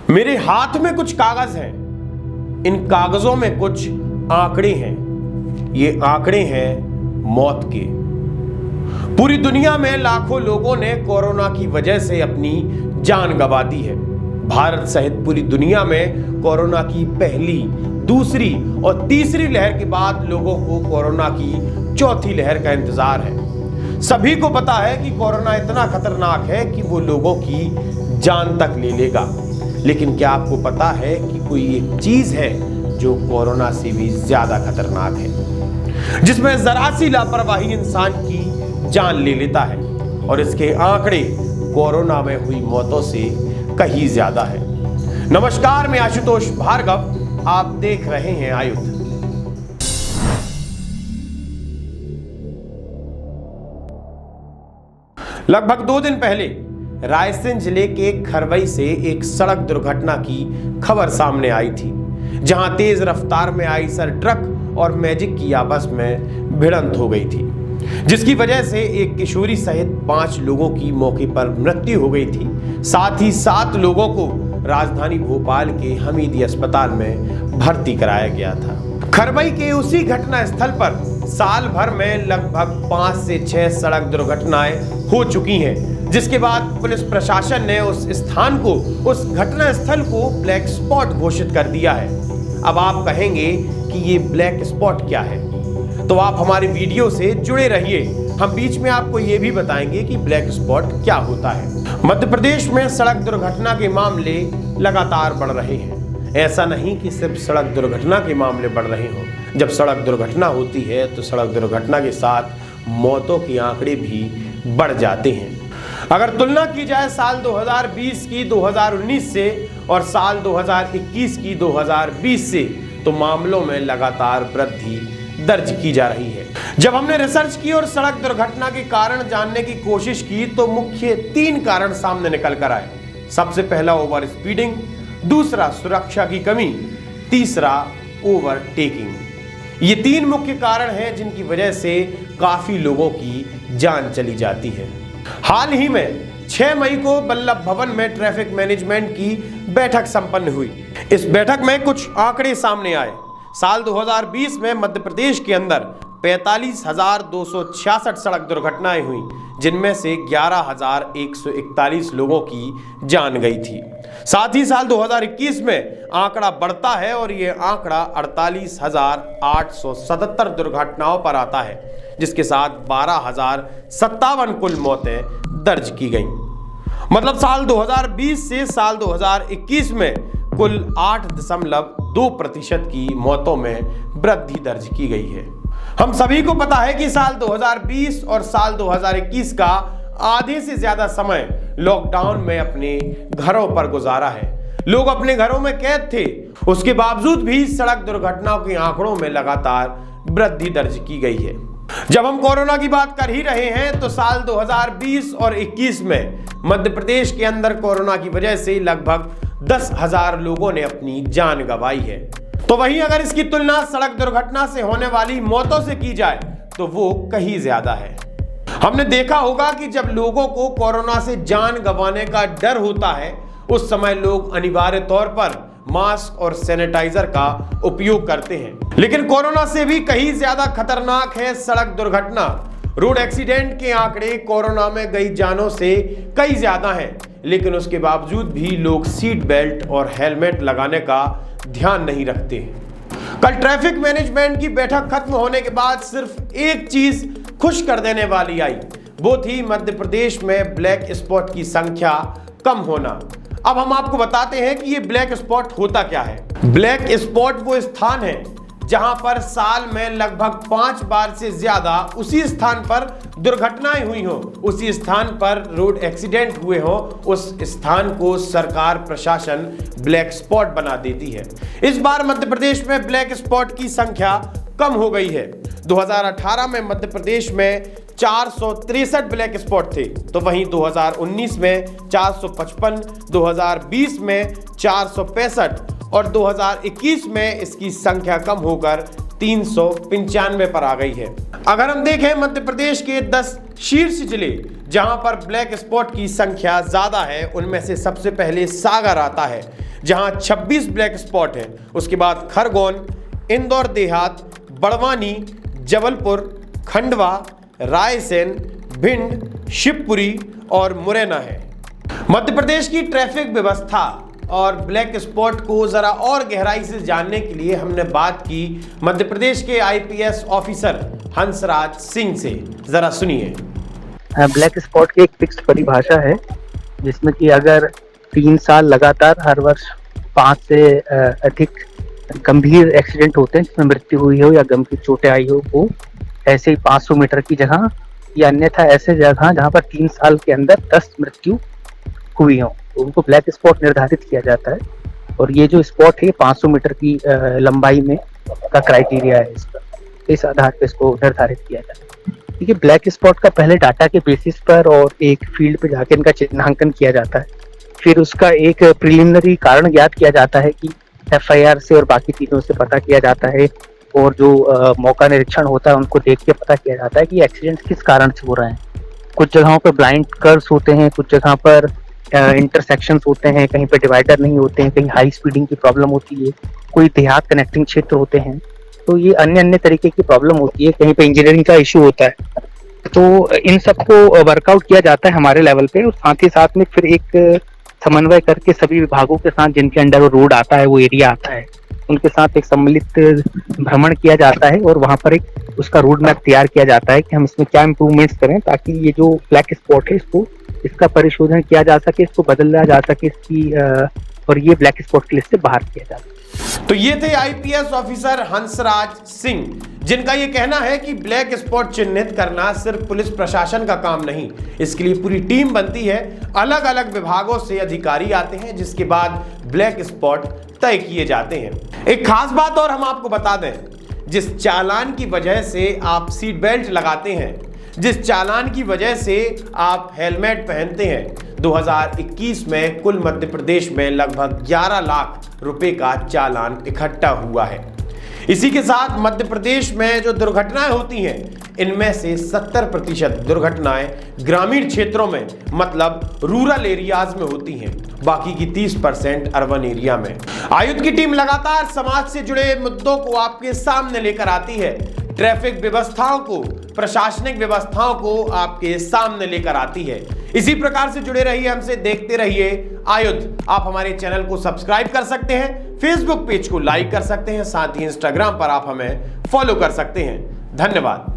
मेरे हाथ में कुछ कागज हैं, इन कागजों में कुछ आंकड़े हैं। ये आंकड़े हैं मौत के। पूरी दुनिया में लाखों लोगों ने कोरोना की वजह से अपनी जान गंवा दी है। भारत सहित पूरी दुनिया में कोरोना की पहली, दूसरी और तीसरी लहर के बाद लोगों को कोरोना की चौथी लहर का इंतजार है। सभी को पता है कि कोरोना इतना खतरनाक है कि वो लोगों की जान तक ले लेगा। लेकिन क्या आपको पता है कि कोई एक चीज है जो कोरोना से भी ज्यादा खतरनाक है, जिसमें जरा सी लापरवाही इंसान की जान ले लेता है और इसके आंकड़े कोरोना में हुई मौतों से कहीं ज्यादा है। नमस्कार, मैं आशुतोष भार्गव, आप देख रहे हैं आयुध। लगभग 2 दिन पहले रायसेन जिले के खरवई से एक सड़क दुर्घटना की खबर सामने आई थी, जहां तेज रफ्तार में आई ट्रक और मैजिक की आपस में भिड़ंत हो गई थी, जिसकी वजह से एक किशोरी सहित 5 लोगों की मौके पर मृत्यु हो गई थी। साथ ही 7 लोगों को राजधानी भोपाल के हमीदी अस्पताल में भर्ती कराया गया था। खरवई के उसी घटना स्थल पर साल भर में लगभग 5 से 6 सड़क दुर्घटनाएं हो चुकी हैं, जिसके बाद पुलिस प्रशासन ने उस घटना स्थल को ब्लैक स्पॉट घोषित कर दिया है। अब आप कहेंगे कि ये ब्लैक स्पॉट क्या है, तो आप हमारी वीडियो से जुड़े रहिए। हम बीच में आपको ये भी बताएंगे कि ब्लैक स्पॉट क्या होता है। मध्य प्रदेश में सड़क दुर्घटना के मामले लगातार बढ़ रहे हैं। ऐसा नहीं कि सिर्फ सड़क दुर्घटना के मामले बढ़ रहे हों। जब सड़क दुर्घटना होती है तो सड़क दुर्घटना के साथ मौतों के आंकड़े भी बढ़ जाते हैं। अगर तुलना की जाए साल 2020 की 2019 से और साल 2021 की 2020 से, तो मामलों में लगातार वृद्धि दर्ज की जा रही है। जब हमने रिसर्च की और सड़क दुर्घटना के कारण जानने की कोशिश की तो मुख्य 3 कारण सामने निकल कर आए। सबसे पहला ओवर स्पीडिंग, दूसरा सुरक्षा की कमी, तीसरा ओवरटेकिंग। ये 3 मुख्य कारण हैं जिनकी वजह से काफी लोगों की जान चली जाती है। हाल ही में 6 मई को बल्लभ भवन में ट्रैफिक मैनेजमेंट की बैठक संपन्न हुई। इस बैठक में कुछ आंकड़े सामने आए। साल 2020 में मध्य प्रदेश के अंदर 45,266 सड़क दुर्घटनाएं हुई, जिनमें से 11,141 लोगों की जान गई थी। साथ ही साल 2021 में आंकड़ा बढ़ता है और ये आंकड़ा 48,877 दुर्घटनाओं पर आता है, जिसके साथ 12,057 कुल मौतें दर्ज की गईं। मतलब साल 2020 से साल 2021 में कुल 8.2% की मौतों में वृद्धि दर्ज की गई है। हम सभी को पता है कि साल 2020 और साल 2021 का आधे से ज्यादा समय लॉकडाउन में अपने घरों पर गुजारा है। लोग अपने घरों में कैद थे, उसके बावजूद भी सड़क दुर्घटनाओं के आंकड़ों में लगातार वृद्धि दर्ज की गई है। जब हम कोरोना की बात कर ही रहे हैं तो साल 2020 और 21 में मध्य प्रदेश के अंदर कोरोना की वजह से लगभग 10,000 लोगों ने अपनी जान गंवाई है। तो वहीं अगर इसकी तुलना सड़क दुर्घटना से होने वाली मौतों से की जाए तो वो कहीं ज्यादा है। हमने देखा होगा कि जब लोगों को कोरोना से जान गंवाने का डर होता है, उस समय लोग अनिवार्य तौर पर मास्क और सैनिटाइजर का उपयोग करते हैं। लेकिन कोरोना से भी कहीं ज्यादा खतरनाक है सड़क दुर्घटना। रोड एक्सीडेंट के आंकड़े कोरोना में गई जानों से कई ज्यादा हैं, लेकिन उसके बावजूद भी लोग सीट बेल्ट और हेलमेट लगाने का ध्यान नहीं रखते। कल ट्रैफिक मैनेजमेंट की बैठक खत्म होने के बाद सिर्फ एक चीज खुश कर देने वाली आई, वो थी मध्य प्रदेश में ब्लैक स्पॉट की संख्या कम होना। अब हम आपको बताते हैं कि ये ब्लैक स्पॉट होता क्या है। ब्लैक स्पॉट वो स्थान है जहां पर साल में लगभग 5 बार से ज्यादा उसी स्थान पर दुर्घटनाएं हुई हो, उसी स्थान पर रोड एक्सीडेंट हुए हो, उस स्थान को सरकार प्रशासन ब्लैक स्पॉट बना देती है। इस बार मध्य प्रदेश में ब्लैक स्पॉट की संख्या कम हो गई है। 2018 में मध्य प्रदेश में 463 ब्लैक स्पॉट थे, तो वहीं 2019 में 455, 2020 में 465 और 2021 में इसकी संख्या कम होकर 395 पर आ गई है। अगर हम देखें मध्य प्रदेश के 10 शीर्ष जिले जहां पर ब्लैक स्पॉट की संख्या ज्यादा है, उनमें से सबसे पहले सागर आता है, जहां 26 ब्लैक स्पॉट हैं। उसके बाद खरगोन, इंदौर देहात, बड़वानी, जबलपुर, खंडवा, रायसेन, भिंड, शिवपुरी और मुरैना है। मध्य प्रदेश की ट्रैफिक व्यवस्था और ब्लैक स्पॉट को जरा और गहराई से जानने के लिए हमने बात की मध्य प्रदेश के आईपीएस ऑफिसर हंसराज सिंह से। जरा सुनिए। ब्लैक स्पॉट की एक फिक्स्ड परिभाषा है जिसमें कि अगर 3 साल लगातार हर वर्ष 5 से अधिक गंभीर एक्सीडेंट होते हैं जिसमें मृत्यु हुई हो या गंभीर चोटें आई हो, वो ऐसे ही 500 मीटर की जगह या अन्यथा ऐसे जगह जहां पर 3 साल के अंदर 10 मृत्यु हुई हो, तो उनको ब्लैक स्पॉट निर्धारित किया जाता है। और ये जो स्पॉट है 500 मीटर की लंबाई में का क्राइटेरिया है इसका, इस आधार पर इसको निर्धारित किया जाता है। देखिए, ब्लैक स्पॉट का पहले डाटा के बेसिस पर और एक फील्ड पे जाकर इनका चिन्हांकन किया जाता है, फिर उसका एक प्रिलिमिनरी कारण ज्ञात किया जाता है कि एफआईआर से और बाकी चीज़ों से पता किया जाता है, और जो मौका निरीक्षण होता है उनको देख के पता किया जाता है कि एक्सीडेंट किस कारण से हो रहे हैं। कुछ जगहों पर ब्लाइंड कर्व्स होते हैं, कुछ जगह पर इंटरसेक्शंस होते हैं, कहीं पे डिवाइडर नहीं होते हैं, कहीं हाई स्पीडिंग की प्रॉब्लम होती है, कोई देहात कनेक्टिंग क्षेत्र होते हैं, तो ये अन्य अन्य तरीके की प्रॉब्लम होती है, कहीं पे इंजीनियरिंग का इशू होता है। तो इन सबको वर्कआउट किया जाता है हमारे लेवल पे, और साथ ही साथ में फिर एक समन्वय करके सभी विभागों के साथ जिनके अंडर वो रोड आता है, वो एरिया आता है, उनके साथ एक सम्मिलित भ्रमण किया जाता है और वहाँ पर एक उसका रोड मैप तैयार किया जाता है कि हम इसमें क्या इम्प्रूवमेंट्स करें ताकि ये जो ब्लैक स्पॉट है इसका परिशोधन किया जा सके, इसको बदला जा सके, इसकी और ये ब्लैक स्पॉट की लिस्ट से बाहर किया जा सके। तो ये थे आईपीएस ऑफिसर हंसराज सिंह, जिनका ये कहना है कि ब्लैक स्पॉट चिन्हित करना सिर्फ पुलिस प्रशासन का काम नहीं, इसके लिए पूरी टीम बनती है, अलग अलग विभागों से अधिकारी आते हैं, जिसके बाद ब्लैक स्पॉट तय किए जाते हैं। एक खास बात और हम आपको बता दें, जिस चालान की वजह से आप सीट बेल्ट लगाते हैं, जिस चालान की वजह से आप हेलमेट पहनते हैं, 2021 में कुल मध्य प्रदेश में लगभग 11 लाख रुपए का चालान इकट्ठा हुआ है। इसी के साथ मध्य प्रदेश में जो दुर्घटनाएं होती हैं, इनमें से 70% दुर्घटनाएं ग्रामीण क्षेत्रों में मतलब रूरल एरियाज में होती हैं, बाकी की 30% अर्बन एरिया में। आयुक्त की टीम लगातार समाज से जुड़े मुद्दों को आपके सामने लेकर आती है, ट्रैफिक व्यवस्थाओं को, प्रशासनिक व्यवस्थाओं को आपके सामने लेकर आती है। इसी प्रकार से जुड़े रहिए हमसे, देखते रहिए आयुध। आप हमारे चैनल को सब्सक्राइब कर सकते हैं, फेसबुक पेज को लाइक कर सकते हैं, साथ ही इंस्टाग्राम पर आप हमें फॉलो कर सकते हैं। धन्यवाद।